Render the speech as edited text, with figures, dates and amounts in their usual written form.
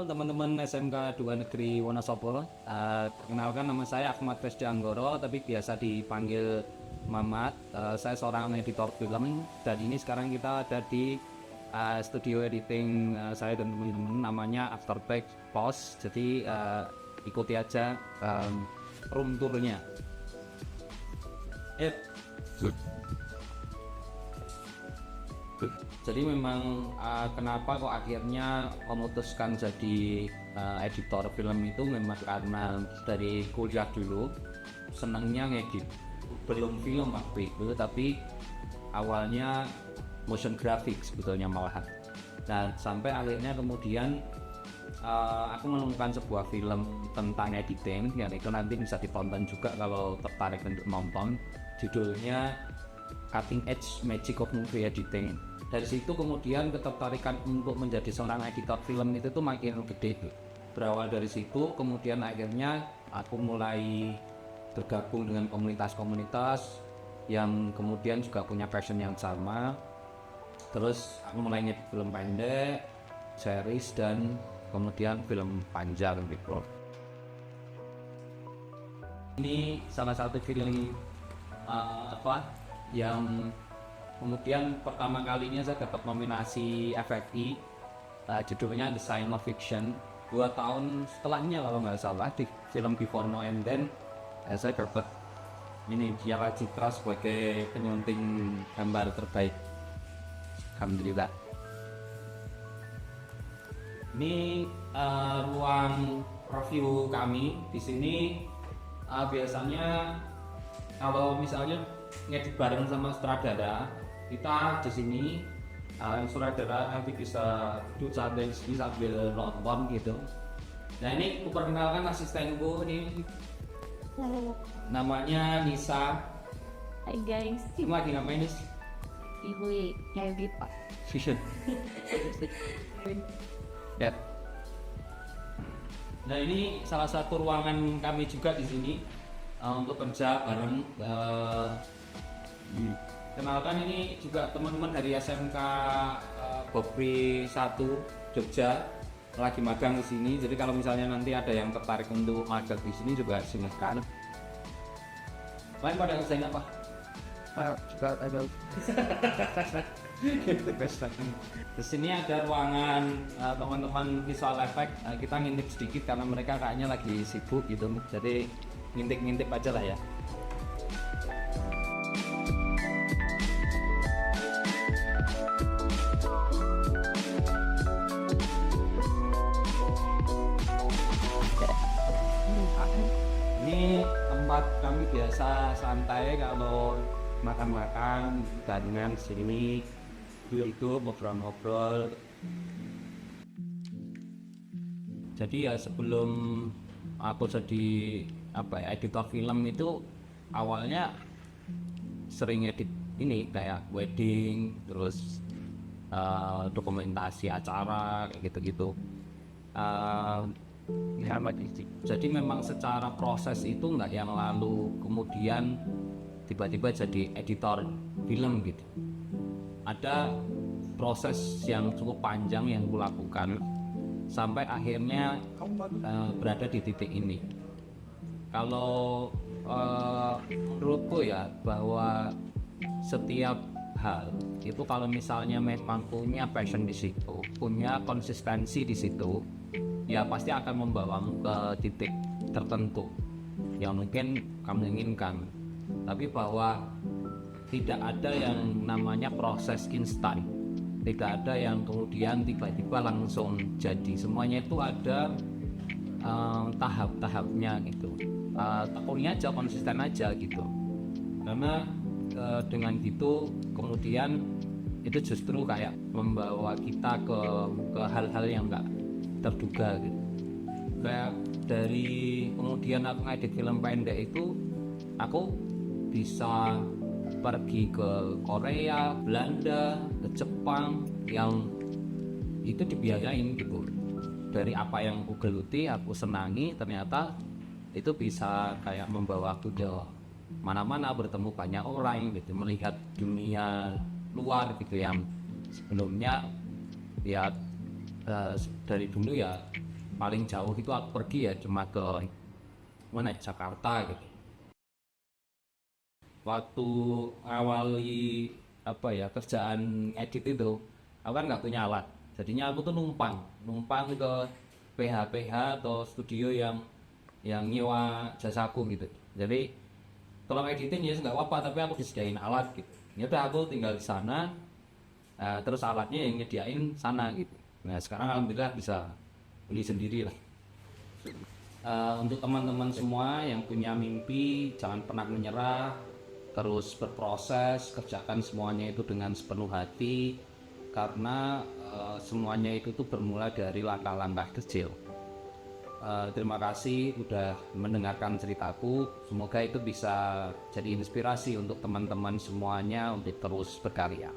Halo teman-teman SMK 2 Negeri Wonosobo. Perkenalkan, nama saya Ahmad Resdi Anggoro, tapi biasa dipanggil Mamat. Saya seorang editor film dan ini sekarang kita ada di studio editing saya dan teman-teman, namanya Afterback Post. Jadi ikuti aja room tournya. Jadi memang kenapa kok akhirnya memutuskan jadi editor film itu memang karena dari kuliah dulu senangnya ngedit, belum film waktu itu, tapi awalnya motion graphics sebetulnya malahan. Dan sampai akhirnya kemudian aku menemukan sebuah film tentang editing yang itu nanti bisa ditonton juga kalau tertarik untuk nonton. Judulnya Cutting Edge Magic of Movie Editing. Dari situ kemudian ketertarikan untuk menjadi seorang editor film itu tuh makin gede. Berawal dari situ kemudian akhirnya aku mulai bergabung dengan komunitas-komunitas yang kemudian juga punya passion yang sama. Terus aku mulai ngedit film pendek, series, dan kemudian film panjang gitu. Ini salah satu film yang kemudian pertama kalinya saya dapat nominasi FFI, judulnya The Science of Fiction. 2 tahun setelahnya kalau nggak salah di film Before Now and Then, saya dapat ini Piala Citra sebagai penyunting gambar terbaik. Alhamdulillah. Ini ruang review kami di sini. Biasanya kalau misalnya ngedit bareng sama sutradara, kita di sini sutradara nanti bisa duduk sambil di sini sambil nonton gitu. Nah, ini aku perkenalkan asistenku ini, namanya Nisa. Hai guys, Kamu lagi ngapain nih? ibu ngedit pak. Vision. Ya. Nah, ini salah satu ruangan kami juga di sini untuk kerja bareng. Kenalkan, ini juga teman-teman dari SMK Bopri 1 Jogja lagi magang di sini. Jadi kalau misalnya nanti ada yang tertarik untuk magang di sini juga silakan. Lain pada kerjain apa? Juga ada. Di sini ada ruangan teman-teman visual effect. Kita ngintip sedikit karena mereka kayaknya lagi sibuk gitu. Jadi ngintip-ngintip aja lah ya. Ini tempat kami biasa santai kalau makan-makan dengan sini itu ngobrol-ngobrol. Jadi ya sebelum aku jadi editor film itu awalnya sering edit ini kayak wedding, terus dokumentasi acara kayak gitu-gitu. Jadi memang secara proses itu nggak yang lalu kemudian tiba-tiba jadi editor film gitu. Ada proses yang cukup panjang yang kulakukan sampai akhirnya berada di titik ini. Kalau menurutku ya, bahwa setiap hal itu kalau misalnya memang punya passion di situ, punya konsistensi di situ, ya pasti akan membawamu ke titik tertentu yang mungkin kamu inginkan. Tapi bahwa tidak ada yang namanya proses instan, tidak ada yang kemudian tiba-tiba langsung jadi. Semuanya itu ada tahap-tahapnya gitu. Tekuni aja, konsisten aja gitu. Karena dengan gitu kemudian itu justru kayak membawa kita ke hal-hal yang enggak terduga gitu. Kayak dari kemudian aku ngedit film pendek itu, aku bisa pergi ke Korea, Belanda, ke Jepang yang itu dibiayain gitu. Dari apa yang aku geluti, aku senangi, ternyata itu bisa kayak membawa aku ke mana-mana, bertemu banyak orang gitu, melihat dunia luar gitu yang sebelumnya ya dari dulu ya paling jauh itu aku pergi ya cuma ke mana ya, Jakarta gitu. Waktu awali apa ya kerjaan edit itu, aku kan nggak punya alat, jadinya aku tuh numpang ke PH atau studio yang nyewa jasaku gitu. Jadi kalau editing ya nggak apa-apa, tapi aku disediain alat gitu. Ya udah aku tinggal di sana, terus alatnya yang nyediain sana gitu. Nah sekarang alhamdulillah bisa beli sendiri lah. Untuk teman-teman semua yang punya mimpi, jangan pernah menyerah, terus berproses, kerjakan semuanya itu dengan sepenuh hati, karena semuanya itu tuh bermula dari langkah-langkah kecil. Terima kasih udah mendengarkan ceritaku, semoga itu bisa jadi inspirasi untuk teman-teman semuanya untuk terus berkarya.